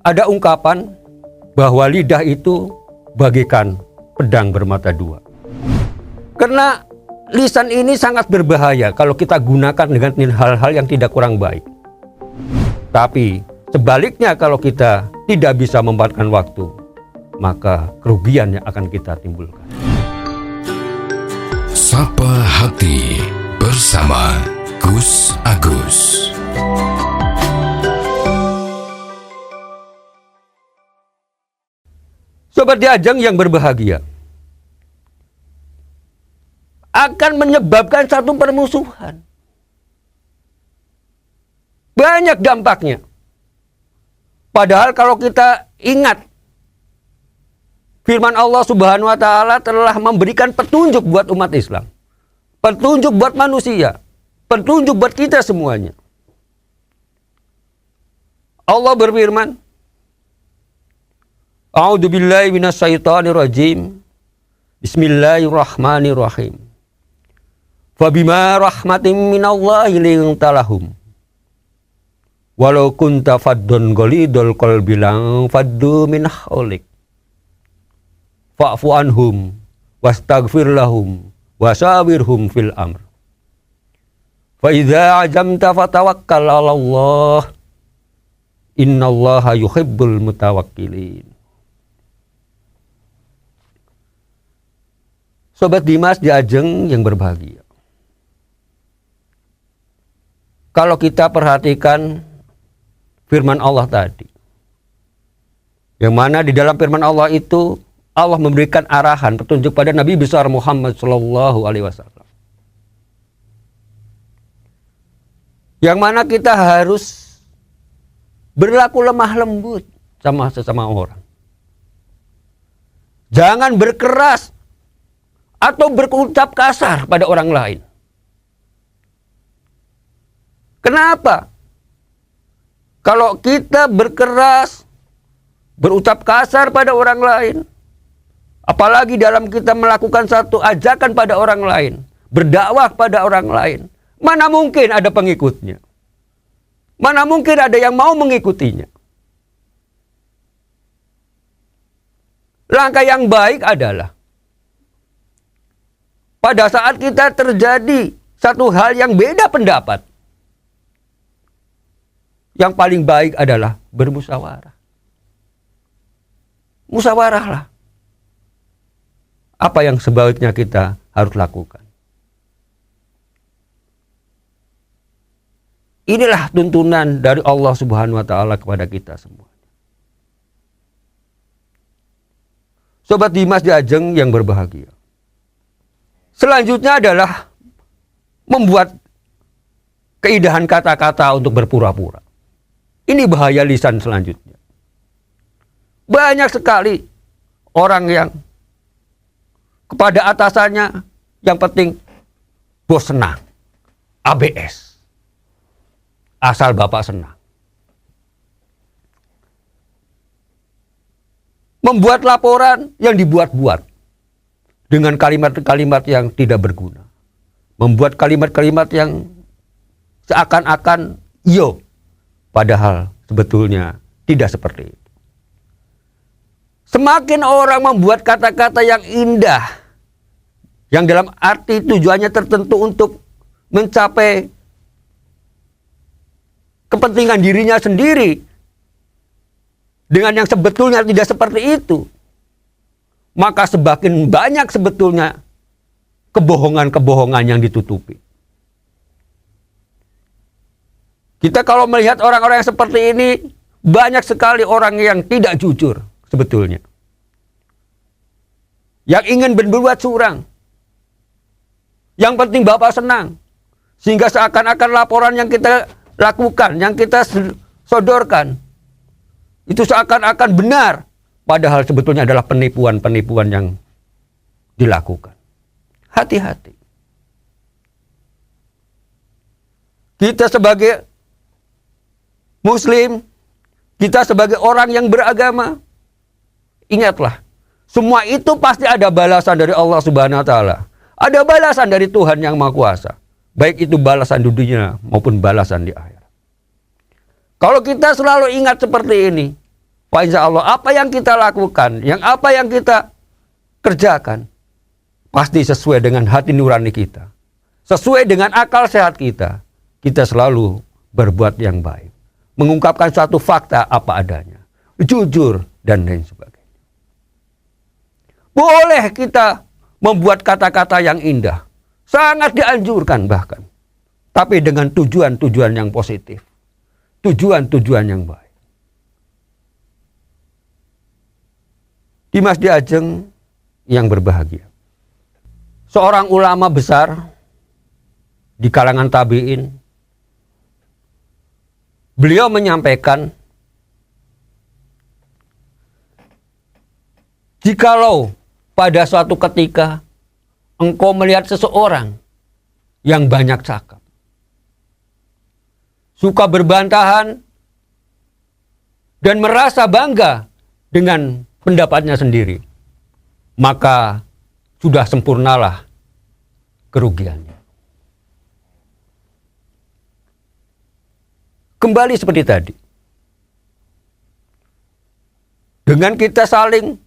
ada ungkapan bahwa lidah itu bagaikan pedang bermata dua. Karena lisan ini sangat berbahaya kalau kita gunakan dengan hal-hal yang tidak kurang baik. Tapi sebaliknya kalau kita tidak bisa memanfaatkan waktu, maka kerugian yang akan kita timbulkan. Sapa Hati bersama Gus Agus. Sobat Diajeng yang berbahagia, akan menyebabkan satu permusuhan. Banyak dampaknya. Padahal kalau kita ingat, firman Allah Subhanahu wa Ta'ala telah memberikan petunjuk buat umat Islam, petunjuk buat manusia, petunjuk buat kita semuanya. Allah berfirman, A'udzubillahi minasyaitonirrajim. Bismillahirrahmanirrahim. Fabima rahmatin minallahi linta lahum. Walau kunta faddun ghalidul qalbi lang faddu min hawlik. Fa'fu anhum wastaghfir lahum wasawirhum fil amr. Fa idza azamta fatawakkal 'ala Allah. Innallaha yuhibbul mutawakkilin. Sobat Dimas Diajeng yang berbahagia, kalau kita perhatikan firman Allah tadi, yang mana di dalam firman Allah itu Allah memberikan arahan petunjuk pada Nabi besar Muhammad Shallallahu Alaihi Wasallam, yang mana kita harus berlaku lemah lembut sama sesama orang, jangan berkeras atau berucap kasar pada orang lain. Kenapa? Kalau kita berkeras, berucap kasar pada orang lain, apalagi dalam kita melakukan satu ajakan pada orang lain, berdakwah pada orang lain, mana mungkin ada pengikutnya? Mana mungkin ada yang mau mengikutinya? Langkah yang baik adalah pada saat kita terjadi satu hal yang beda pendapat, yang paling baik adalah bermusyawarah. Musyawarahlah. Apa yang sebaiknya kita harus lakukan. Inilah tuntunan dari Allah Subhanahu wa Ta'ala kepada kita semua. Sobat Dimas Diajeng yang berbahagia, selanjutnya adalah membuat keindahan kata-kata untuk berpura-pura. Ini bahaya lisan selanjutnya. Banyak sekali orang yang kepada atasannya yang penting bos senang, ABS, asal bapak senang. Membuat laporan yang dibuat-buat dengan kalimat-kalimat yang tidak berguna. Membuat kalimat-kalimat yang seakan-akan yo, padahal sebetulnya tidak seperti itu. Semakin orang membuat kata-kata yang indah, yang dalam arti tujuannya tertentu untuk mencapai kepentingan dirinya sendiri, dengan yang sebetulnya tidak seperti itu, maka semakin banyak sebetulnya kebohongan-kebohongan yang ditutupi. Kita kalau melihat orang-orang yang seperti ini, banyak sekali orang yang tidak jujur sebetulnya, yang ingin berbuat curang. Yang penting bapak senang, sehingga seakan-akan laporan yang kita lakukan, yang kita sodorkan, itu seakan-akan benar, padahal sebetulnya adalah penipuan-penipuan yang dilakukan. Hati-hati. Kita sebagai Muslim, kita sebagai orang yang beragama, ingatlah, semua itu pasti ada balasan dari Allah Subhanahu wa Ta'ala. Ada balasan dari Tuhan yang Maha Kuasa. Baik itu balasan di dunia maupun balasan di akhirat. Kalau kita selalu ingat seperti ini, Pak insya Allah apa yang kita lakukan, apa yang kita kerjakan, pasti sesuai dengan hati nurani kita. Sesuai dengan akal sehat kita. Kita selalu berbuat yang baik. Mengungkapkan suatu fakta apa adanya. Jujur dan lain sebagainya. Boleh kita membuat kata-kata yang indah. Sangat dianjurkan bahkan. Tapi dengan tujuan-tujuan yang positif. Tujuan-tujuan yang baik. Dimas Diajeng yang berbahagia. Seorang ulama besar di kalangan tabi'in. Beliau menyampaikan, jikalau pada suatu ketika engkau melihat seseorang yang banyak cakap, suka berbantahan, dan merasa bangga dengan pendapatnya sendiri, maka sudah sempurnalah kerugiannya. Kembali seperti tadi. Dengan kita saling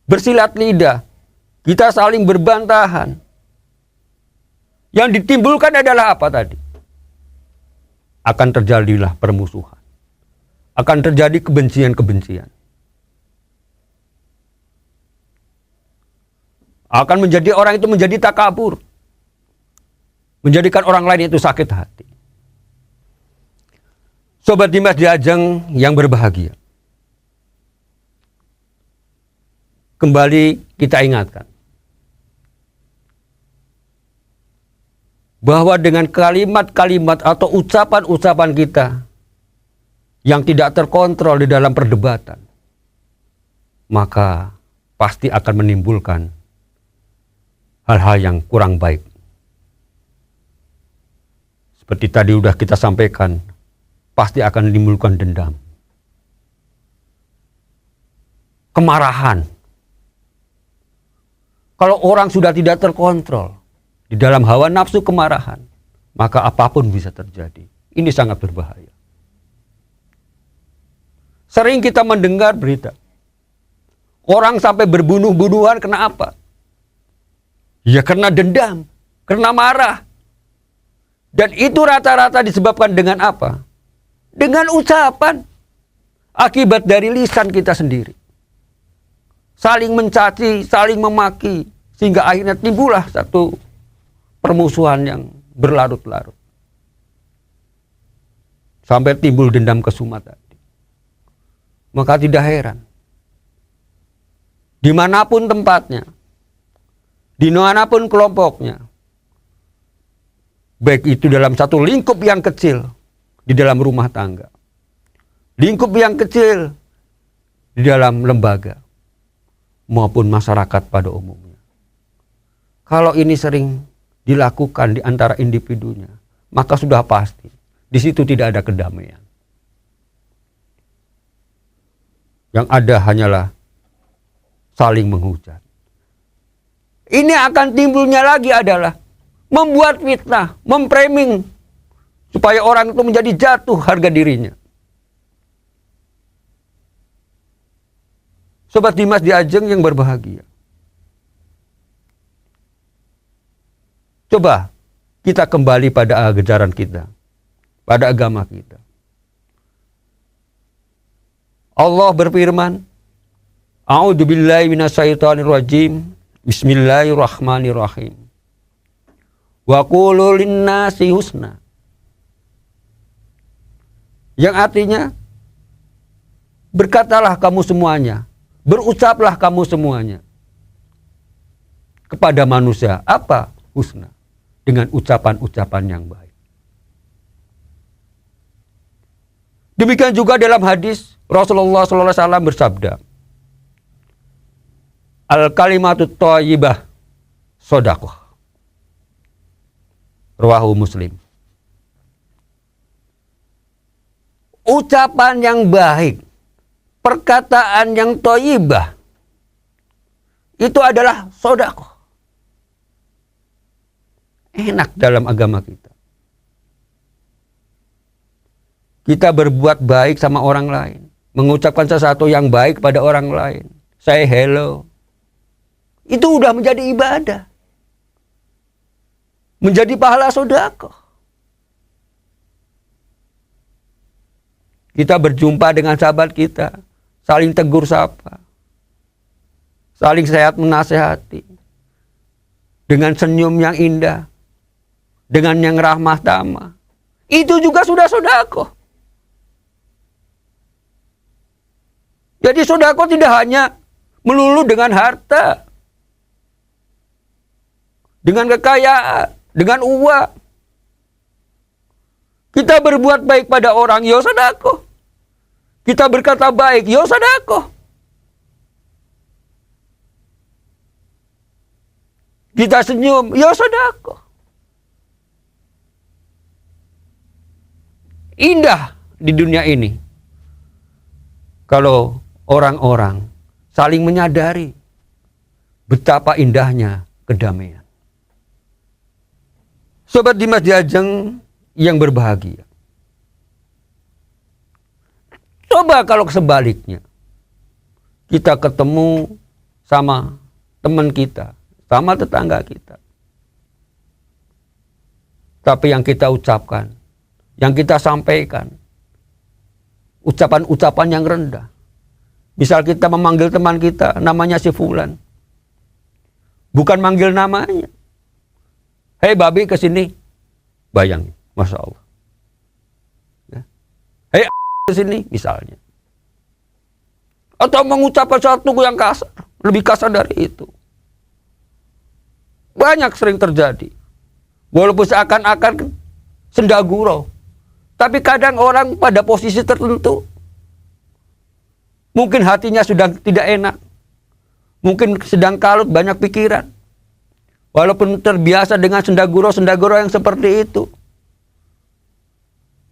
bersilat lidah, kita saling berbantahan, yang ditimbulkan adalah apa tadi? Akan terjadilah permusuhan. Akan terjadi kebencian-kebencian. Akan menjadi orang itu menjadi takabur. Menjadikan orang lain itu sakit hati. Sobat Dimas Diajeng yang berbahagia. Kembali kita ingatkan. Bahwa dengan kalimat-kalimat atau ucapan-ucapan kita yang tidak terkontrol di dalam perdebatan, maka pasti akan menimbulkan hal-hal yang kurang baik. Seperti tadi sudah kita sampaikan, pasti akan menimbulkan dendam, kemarahan. Kalau orang sudah tidak terkontrol di dalam hawa nafsu kemarahan, maka apapun bisa terjadi. Ini sangat berbahaya. Sering kita mendengar berita, orang sampai berbunuh-bunuhan, kenapa? Ya karena dendam, karena marah. Dan itu rata-rata disebabkan dengan apa? Dengan ucapan. Akibat dari lisan kita sendiri. Saling mencaci, saling memaki. Sehingga akhirnya timbullah satu permusuhan yang berlarut-larut. Sampai timbul dendam kesumat tadi. Maka tidak heran. Dimanapun tempatnya, dimanapun kelompoknya, baik itu dalam satu lingkup yang kecil, di dalam rumah tangga, lingkup yang kecil, di dalam lembaga, maupun masyarakat pada umumnya. Kalau ini sering dilakukan di antara individunya, maka sudah pasti, di situ tidak ada kedamaian. Yang ada hanyalah saling menghujat. Ini akan timbulnya lagi adalah membuat fitnah, memframing supaya orang itu menjadi jatuh harga dirinya. Sobat Dimas Diajeng yang berbahagia. Coba kita kembali pada ajaran kita, pada agama kita. Allah berfirman, A'udzubillahi minasyaitonirrajim. Bismillahirrahmanirrahim. Wa qulu linnasi husna. Yang artinya, berkatalah kamu semuanya, berucaplah kamu semuanya kepada manusia. Apa? Husna. Dengan ucapan-ucapan yang baik. Demikian juga dalam hadis Rasulullah SAW bersabda, Al-kalimatut thayyibah shadaqah. Rawahu Muslim. Ucapan yang baik, perkataan yang thayyibah, itu adalah shadaqah. Enak dalam agama kita. Kita berbuat baik sama orang lain. Mengucapkan sesuatu yang baik pada orang lain. Say hello. Itu udah menjadi ibadah. Menjadi pahala sedekah. Kita berjumpa dengan sahabat kita. Saling tegur sapa. Saling sehat menasehati. Dengan senyum yang indah. Dengan yang rahmah tamah. Itu juga sudah sedekah. Jadi sedekah tidak hanya melulu dengan harta. Dengan kekayaan. Dengan uang. Kita berbuat baik pada orang, ya sedekah. Kita berkata baik, ya sedekah. Kita senyum, ya sedekah. Indah di dunia ini. Kalau orang-orang saling menyadari betapa indahnya kedamaian. Sobat Dimas Diajeng yang berbahagia. Coba kalau sebaliknya. Kita ketemu sama teman kita, sama tetangga kita. Tapi yang kita ucapkan, yang kita sampaikan, ucapan-ucapan yang rendah. Misal kita memanggil teman kita, namanya si Fulan. Bukan manggil namanya. Hei babi kesini. Bayangin, Masya Allah. Ya. Hei kesini misalnya. Atau mengucapkan sesuatu yang kasar. Lebih kasar dari itu. Banyak sering terjadi. Walaupun seakan-akan sendagurau. Tapi kadang orang pada posisi tertentu. Mungkin hatinya sudah tidak enak. Mungkin sedang kalut banyak pikiran. Walaupun terbiasa dengan sendagurau-sendagurau yang seperti itu.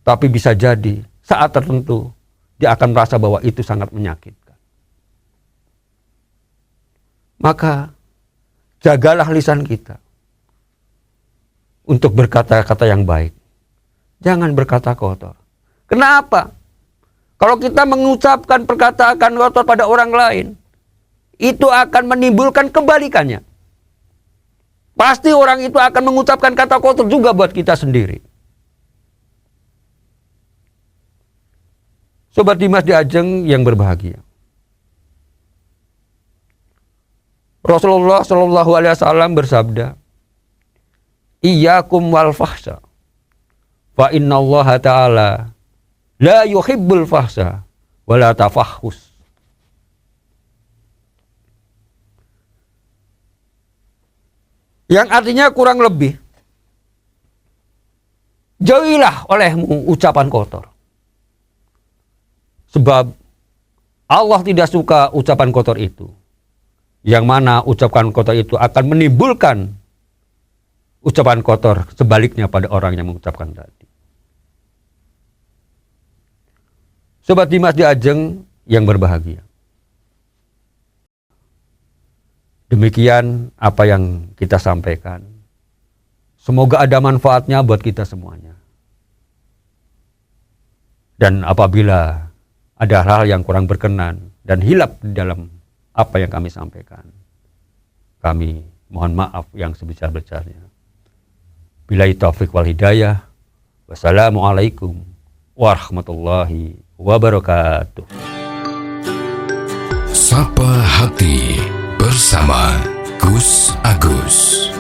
Tapi bisa jadi saat tertentu dia akan merasa bahwa itu sangat menyakitkan. Maka jagalah lisan kita. Untuk berkata-kata yang baik. Jangan berkata kotor. Kenapa? Kalau kita mengucapkan perkataan kotor pada orang lain. Itu akan menimbulkan kebalikannya. Pasti orang itu akan mengucapkan kata kotor juga buat kita sendiri. Sobat Dimas Diajeng yang berbahagia. Rasulullah Shallallahu Alaihi Wasallam bersabda, "Iyyakum wal fahsya, fa inna Allah Taala la yuhibbul fahsya, wa la tafahhus." Yang artinya kurang lebih, jauhilah olehmu ucapan kotor. Sebab Allah tidak suka ucapan kotor itu. Yang mana ucapan kotor itu akan menimbulkan ucapan kotor sebaliknya pada orang yang mengucapkan tadi. Sobat Dimas Diajeng yang berbahagia. Demikian apa yang kita sampaikan. Semoga ada manfaatnya buat kita semuanya. Dan apabila ada hal yang kurang berkenan dan hilap di dalam apa yang kami sampaikan, kami mohon maaf yang sebesar-besarnya. Billahi taufiq wal hidayah. Wassalamualaikum warahmatullahi wabarakatuh. Sapa Hati bersama Gus Agus.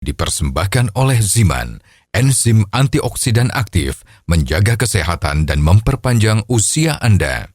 Dipersembahkan oleh Ziman, enzim antioksidan aktif, menjaga kesehatan dan memperpanjang usia Anda.